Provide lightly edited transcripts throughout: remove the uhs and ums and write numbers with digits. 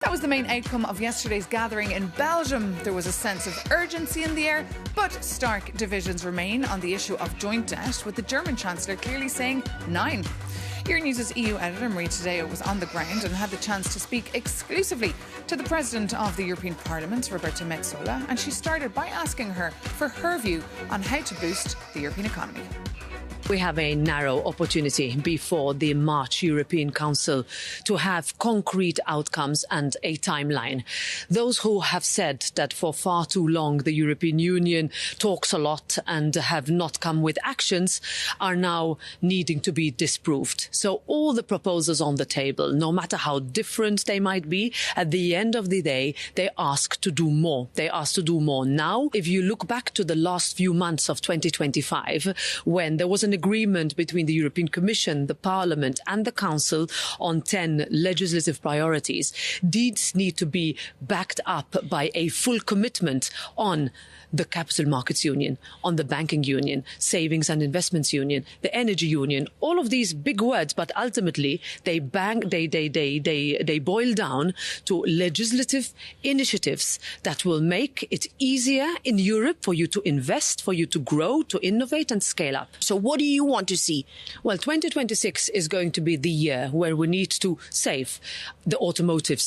That was the main outcome of yesterday's gathering in Belgium. There was a sense of urgency in the air, but stark divisions remain on the issue of joint debt, with the German Chancellor clearly saying 9. Euronews' EU editor Mario Draghi was on the ground and had the chance to speak exclusively to the President of the European Parliament, Roberta Metsola, and she started by asking her for her view on how to boost the European economy. We have a narrow opportunity before the March European Council to have concrete outcomes and a timeline. Those who have said that for far too long the European Union talks a lot and have not come with actions are now needing to be disproved. So all the proposals on the table, no matter how different they might be, at the end of the day, they ask to do more. They ask to do more now. If you look back to the last few months of 2025, when there was an agreement between the European Commission, the Parliament and the Council on 10 legislative priorities, these need to be backed up by a full commitment on the Capital Markets Union, on the Banking Union, Savings and Investments Union, the Energy Union, all of these big words, but ultimately they boil down to legislative initiatives that will make it easier in Europe for you to invest, for you to grow, to innovate and scale up. So what do you want to see? Well, 2026 is going to be the year where we need to save the automotive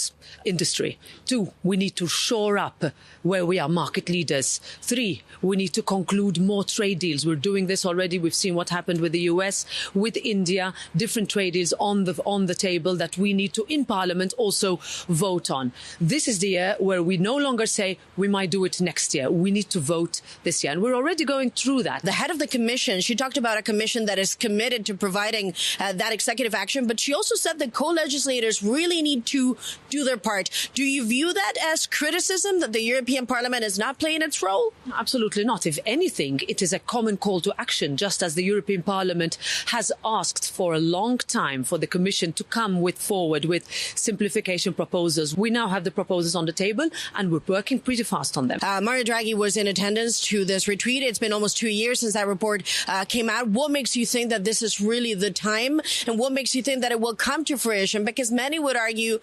industry. 2, we need to shore up where we are market leaders. 3, we need to conclude more trade deals. We're doing this already. We've seen what happened with the US, with India, different trade deals on the table that we need to, in Parliament, also vote on. This is the year where we no longer say we might do it next year. We need to vote this year. And we're already going through that. The head of the Commission, she talked about a commission that is committed to providing that executive action, but she also said that co-legislators really need to do their part. Do you view that as criticism, that the European Parliament is not playing its role? Absolutely not. If anything, it is a common call to action, just as the European Parliament has asked for a long time for the Commission to come forward with simplification proposals. We now have the proposals on the table and we're working pretty fast on them. Mario Draghi was in attendance to this retreat. It's been almost 2 years since that report came out. What makes you think that this is really the time? And what makes you think that it will come to fruition? Because many would argue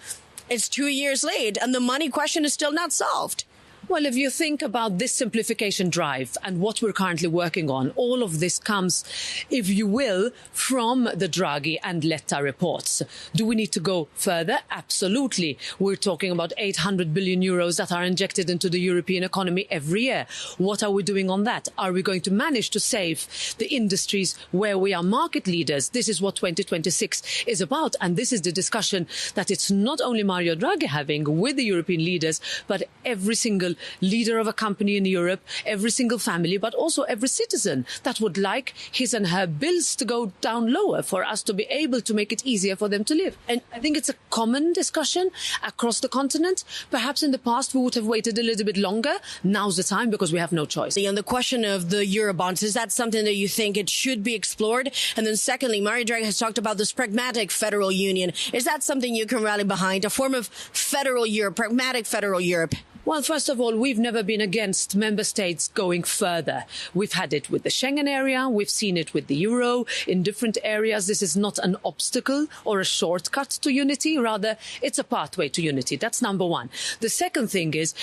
it's 2 years late and the money question is still not solved. Well, if you think about this simplification drive and what we're currently working on, all of this comes, if you will, from the Draghi and Letta reports. Do we need to go further? Absolutely. We're talking about 800 billion euros that are injected into the European economy every year. What are we doing on that? Are we going to manage to save the industries where we are market leaders? This is what 2026 is about. And this is the discussion that it's not only Mario Draghi having with the European leaders, but every single leader of a company in Europe, every single family, but also every citizen that would like his and her bills to go down lower for us to be able to make it easier for them to live. And I think it's a common discussion across the continent. Perhaps in the past we would have waited a little bit longer. Now's the time because we have no choice. And the question of the Eurobonds, is that something that you think it should be explored? And then secondly, Mario Draghi has talked about this pragmatic federal union. Is that something you can rally behind, a form of federal Europe, pragmatic federal Europe? Well, first of all, we've never been against member states going further. We've had it with the Schengen area. We've seen it with the euro in different areas. This is not an obstacle or a shortcut to unity. Rather, it's a pathway to unity. That's number one. The second thing is,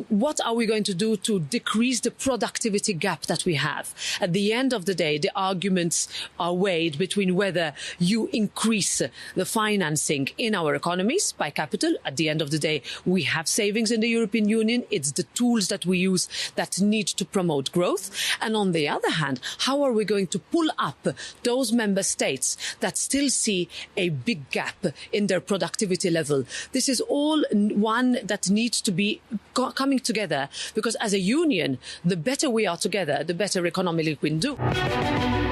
what are we going to do to decrease the productivity gap that we have? At the end of the day, the arguments are weighed between whether you increase the financing in our economies by capital. At the end of the day, we have savings in the European Union. It's the tools that we use that need to promote growth. And on the other hand, how are we going to pull up those member states that still see a big gap in their productivity level? This is all one that needs to be coming together, because as a union, the better we are together, the better economically we can do.